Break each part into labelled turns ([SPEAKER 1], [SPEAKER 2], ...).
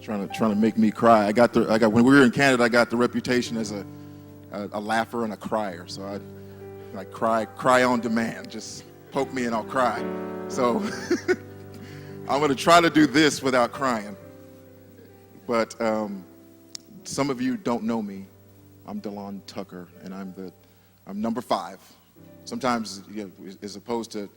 [SPEAKER 1] trying to make me cry. When we were in Canada, I got the reputation as a laugher and a crier. So I like cry on demand. Just poke me and I'll cry. So I'm going to try to do this without crying. But some of you don't know me. I'm Delon Tucker, and I'm number 5. Sometimes, as opposed to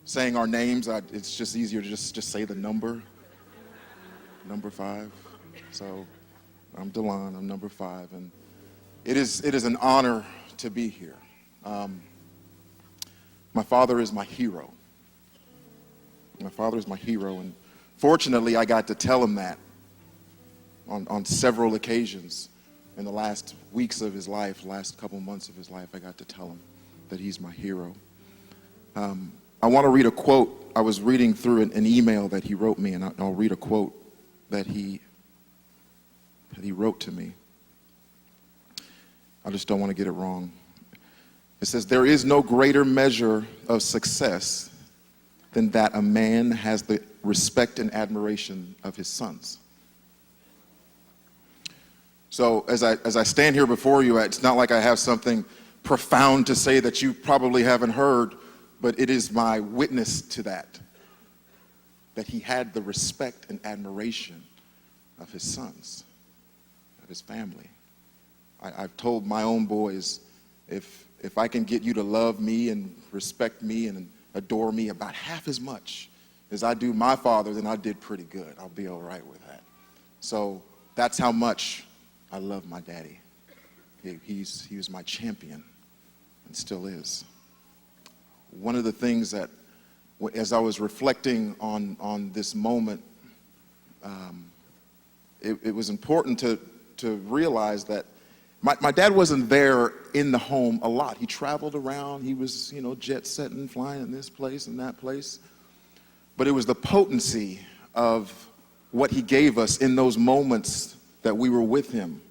[SPEAKER 1] saying our names, it's just easier to just say the number 5. So I'm Delon, I'm number 5, and it is an honor to be here. My father is my hero. My father is my hero, and fortunately I got to tell him that on several occasions in the last weeks of his life, last couple months of his life. I got to tell him that he's my hero. I want to read a quote. I was reading through an email that he wrote me, and I'll read a quote that he wrote to me. I just don't want to get it wrong. It says, "There is no greater measure of success than that a man has the respect and admiration of his sons." So as I stand here before you, it's not like I have something profound to say that you probably haven't heard, but it is my witness to that he had the respect and admiration of his sons, of his family. I've told my own boys, if I can get you to love me and respect me and adore me about half as much as I do my father, then I did pretty good. I'll be all right with that. So that's how much I love my daddy. He was my champion and still is. One of the things that, as I was reflecting on this moment, it was important to realize that my dad wasn't there in the home a lot. He traveled around. He was, jet setting, flying in this place and that place. But it was the potency of what he gave us in those moments that we were with him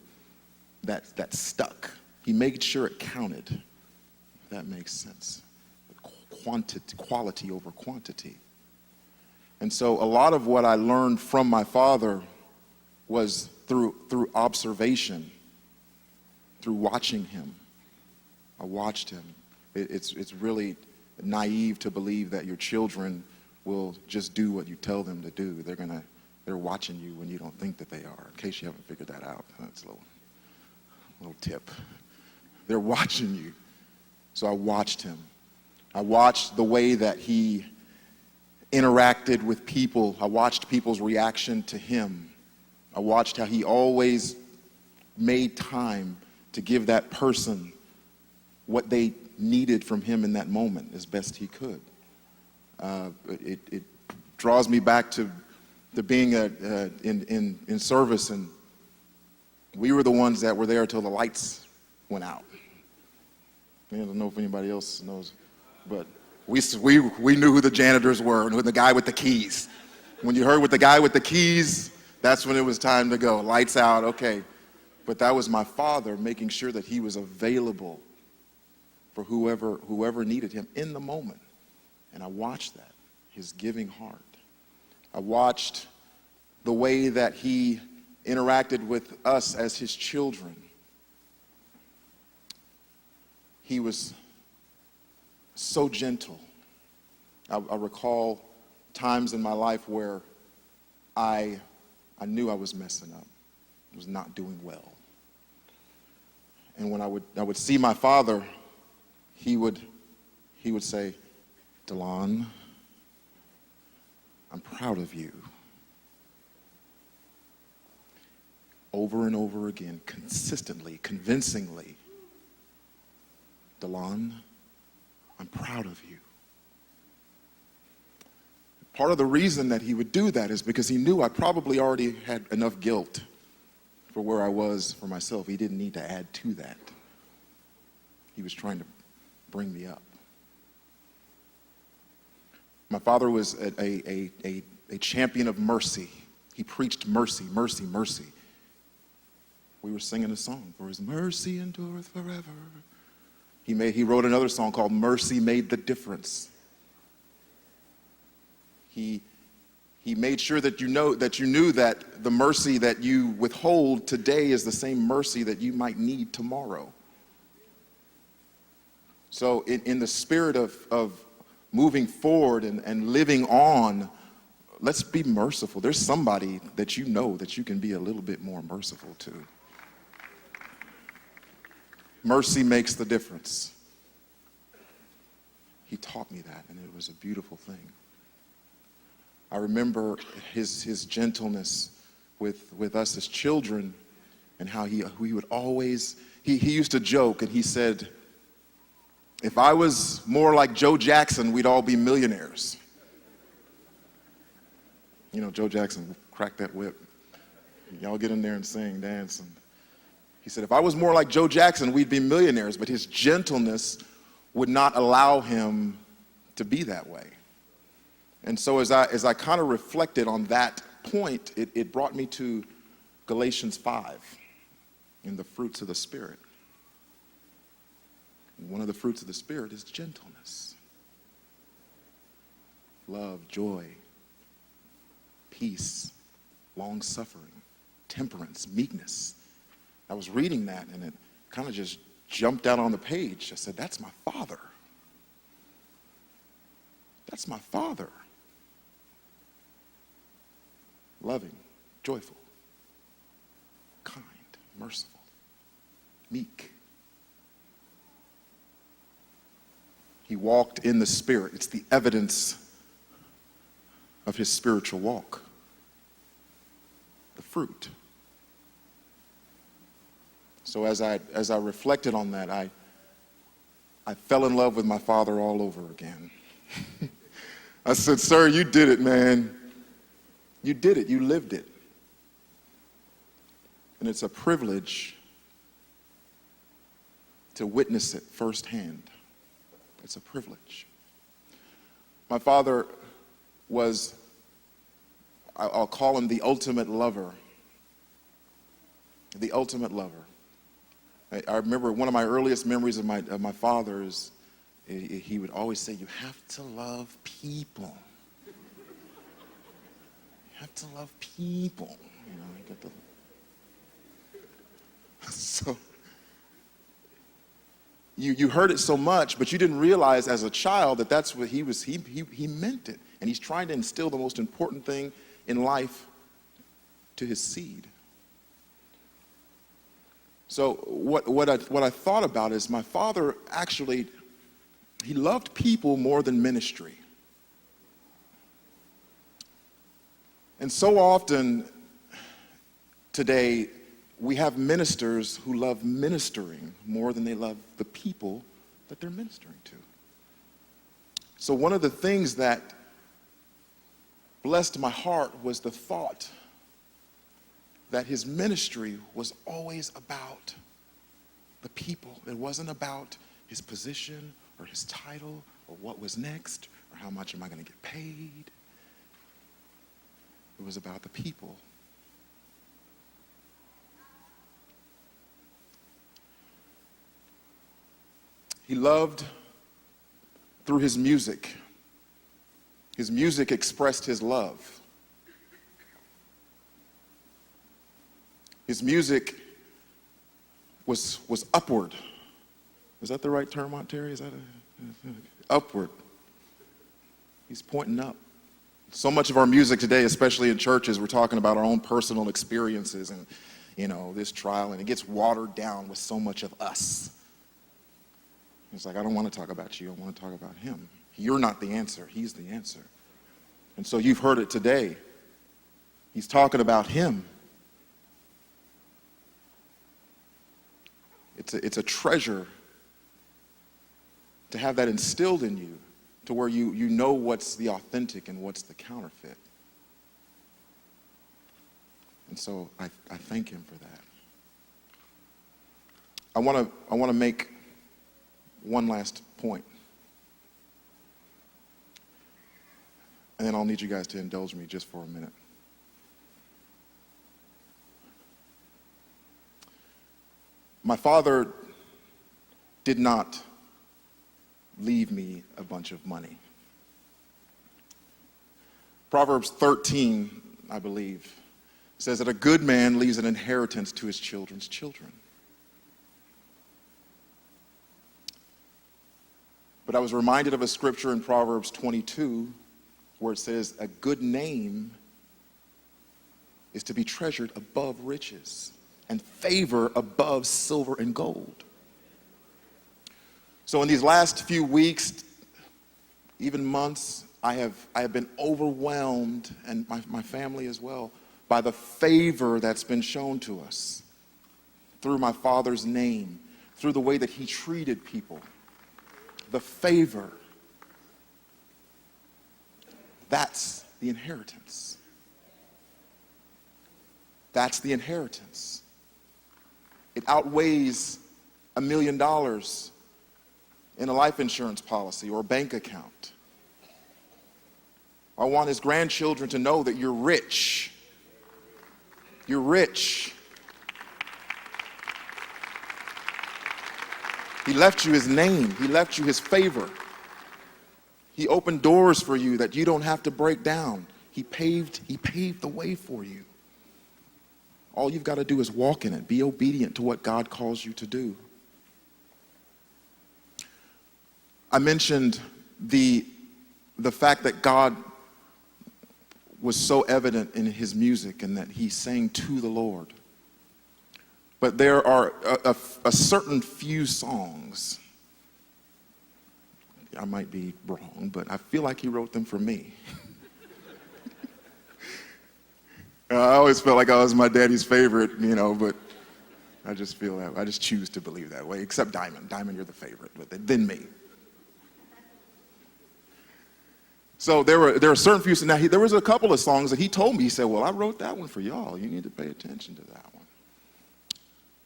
[SPEAKER 1] that stuck. He made sure it counted, if that makes sense. Quality over quantity. And so a lot of what I learned from my father was through observation, through watching him. I watched him. It's really naive to believe that your children will just do what you tell them to do. They're watching you when you don't think that they are. In case you haven't figured that out, that's a little tip. They're watching you. So I watched him. I watched the way that he interacted with people. I watched people's reaction to him. I watched how he always made time to give that person what they needed from him in that moment as best he could. It draws me back to being in service, and we were the ones that were there until the lights went out. I don't know if anybody else knows, but we knew who the janitors were and who the guy with the keys. When you heard with the guy with the keys, that's when it was time to go. Lights out, okay. But that was my father making sure that he was available for whoever needed him in the moment. And I watched that, his giving heart. I watched the way that he interacted with us as his children. He was so gentle. I recall times in my life where I knew I was messing up, was not doing well. And when I would see my father, he would say, "Delon, I'm proud of you." Over and over again, consistently, convincingly, "Delon, I'm proud of you." Part of the reason that he would do that is because he knew I probably already had enough guilt for where I was for myself. He didn't need to add to that. He was trying to bring me up. My father was a champion of mercy. He preached mercy, mercy, mercy. We were singing a song, "For his mercy endureth forever." He wrote another song called "Mercy Made the Difference." He He made sure that you knew that the mercy that you withhold today is the same mercy that you might need tomorrow. So in the spirit of moving forward and living on, let's be merciful. There's somebody that you know that you can be a little bit more merciful to. Mercy makes the difference. He taught me that, and it was a beautiful thing. I remember his gentleness with us as children, and how he would always, he used to joke, and he said, if I was more like Joe Jackson, we'd all be millionaires. You know, Joe Jackson cracked that whip. Y'all get in there and sing, dance. And he said, if I was more like Joe Jackson, we'd be millionaires. But his gentleness would not allow him to be that way. And so as I kind of reflected on that point, it brought me to Galatians 5 in the fruits of the Spirit. And one of the fruits of the Spirit is gentleness, love, joy, peace, long-suffering, temperance, meekness. I was reading that, and it kind of just jumped out on the page. I said, that's my Father. That's my Father. Loving, joyful, kind, merciful, meek. He walked in the Spirit. It's the evidence of his spiritual walk. The fruit. So as I reflected on that, I fell in love with my Father all over again. I said, sir, you did it, man. You did it. You lived it. And it's a privilege to witness it firsthand. It's a privilege. My father was, I'll call him the ultimate lover. The ultimate lover. I remember one of my earliest memories of my father is he would always say, you have to love people. You have to love people. You know, you got to... So you heard it so much, but you didn't realize as a child that that's what he meant it. And he's trying to instill the most important thing in life to his seed. So what I thought about is my father actually, he loved people more than ministry. And so often today, we have ministers who love ministering more than they love the people that they're ministering to. So one of the things that blessed my heart was the thought that his ministry was always about the people. It wasn't about his position or his title or what was next or how much am I going to get paid. It was about the people. He loved through his music. His music expressed his love. His music was upward. Is that the right term, Aunt Terry? Is that upward? He's pointing up. So much of our music today, especially in churches, we're talking about our own personal experiences and, you know, this trial, and it gets watered down with so much of us. It's like, I don't want to talk about you. I want to talk about him. You're not the answer. He's the answer. And so you've heard it today. He's talking about him. It's a treasure to have that instilled in you to where you know what's the authentic and what's the counterfeit. And so I thank him for that. I want to make one last point. And then I'll need you guys to indulge me just for a minute. My father did not leave me a bunch of money. Proverbs 13, I believe, says that a good man leaves an inheritance to his children's children. But I was reminded of a scripture in Proverbs 22 where it says, a good name is to be treasured above riches, and favor above silver and gold. So in these last few weeks, even months, I have been overwhelmed, and my family as well, by the favor that's been shown to us through my father's name, through the way that he treated people. The favor. That's the inheritance. That's the inheritance. It outweighs $1 million in a life insurance policy or a bank account. I want his grandchildren to know that you're rich. You're rich. He left you his name. He left you his favor. He opened doors for you that you don't have to break down. He paved the way for you. All you've got to do is walk in it. Be obedient to what God calls you to do. I mentioned the fact that God was so evident in his music and that he sang to the Lord. But there are a certain few songs, I might be wrong, but I feel like he wrote them for me. I always felt like I was my daddy's favorite, but I just feel that. I just choose to believe that way, except Diamond. Diamond, you're the favorite, but then me. So there are certain few. Now there was a couple of songs that he told me. He said, "Well, I wrote that one for y'all. You need to pay attention to that one."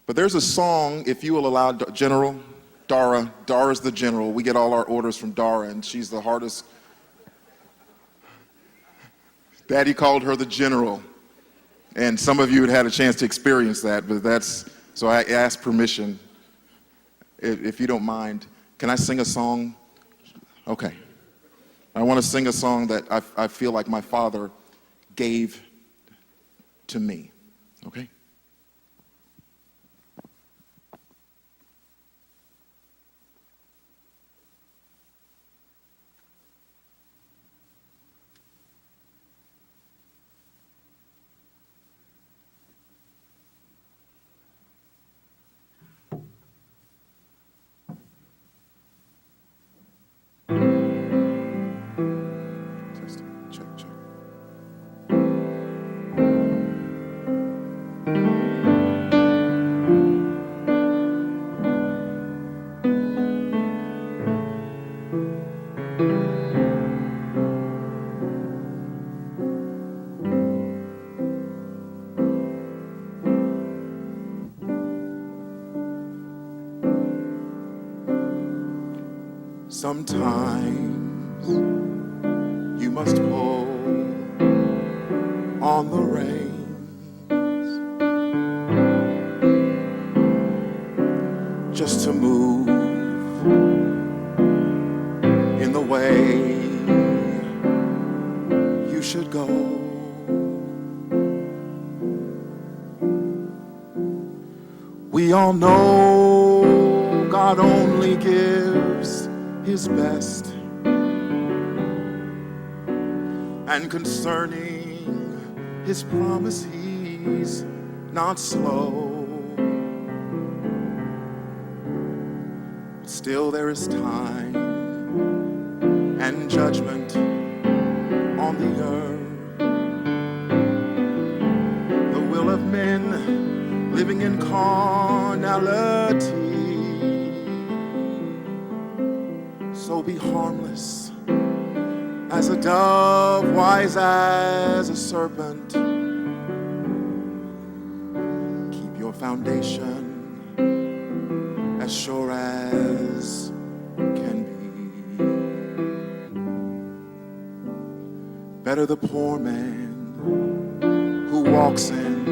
[SPEAKER 1] But there's a song, if you will allow General Dara's the general. We get all our orders from Dara, and she's the hardest. Daddy called her the general, and some of you had a chance to experience that. But so I asked permission, if you don't mind. Can I sing a song? Okay. I want to sing a song that I feel like my father gave to me, okay? Sometimes you must pull on the reins just to move in the way you should go. We all know God only gives his best, and concerning his promise he's not slow. But still there is time and judgment on the earth. The will of men living in carnality. So be harmless as a dove, wise as a serpent. Keep your foundation as sure as can be. Better the poor man who walks in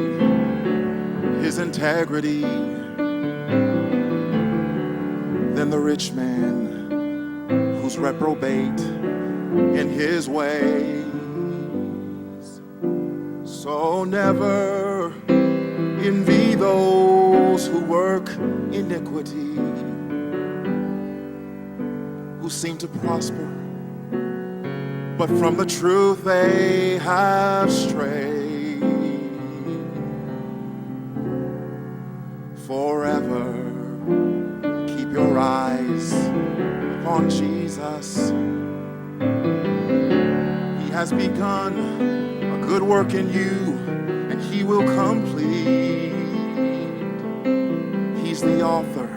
[SPEAKER 1] his integrity than the rich man who's reprobate in his way. So never envy those who work iniquity, who seem to prosper, but from the truth they have strayed. Forever keep your eyes upon Jesus. He has begun a good work in you, and he will complete. He's the author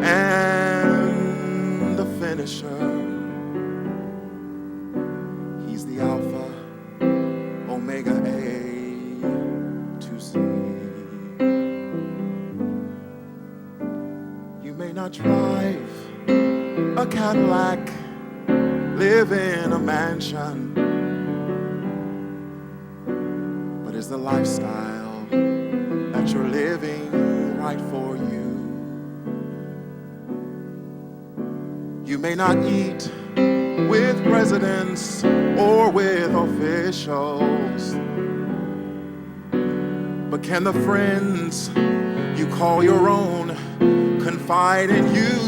[SPEAKER 1] and the finisher. He's the Alpha, Omega, A to Z. You may not drive a Cadillac, live in a mansion, but is the lifestyle that you're living right for you? You may not eat with presidents or with officials, but can the friends you call your own confide in you?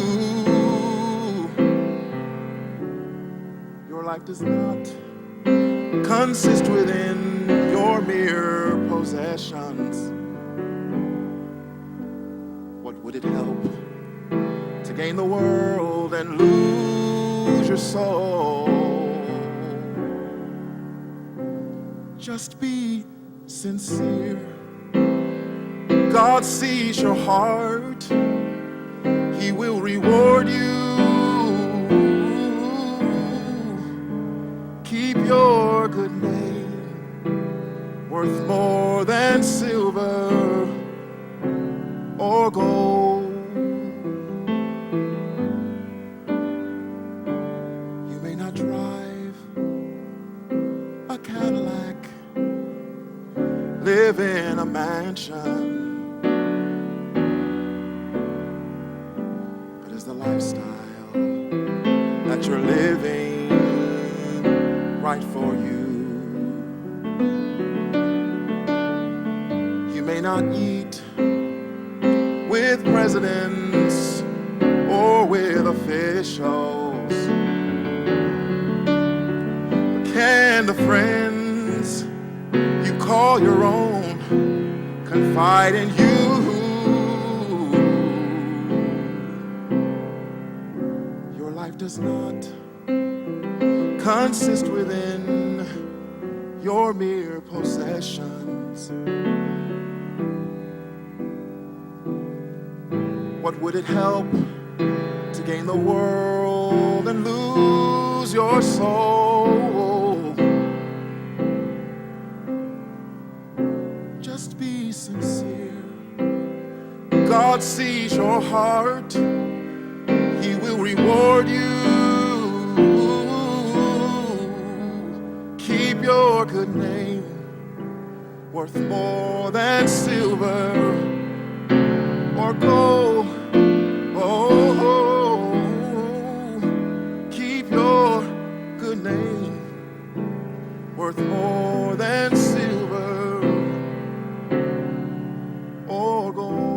[SPEAKER 1] Your life does not consist within your mere possessions. What would it help to gain the world and lose your soul? Just be sincere. God sees your heart. He will reward you. Keep your good name, worth more than silver or gold. You may not drive a Cadillac, live in a mansion, but is the lifestyle that you're living right for you? You may not eat with presidents or with officials, but can the friends you call your own confide in you? Your life does not consist within your mere possessions. What would it help to gain the world and lose your soul? Just be sincere. God sees your heart. He will reward you. Keep your good name, worth more than silver or gold. Oh, keep your good name, worth more than silver or gold.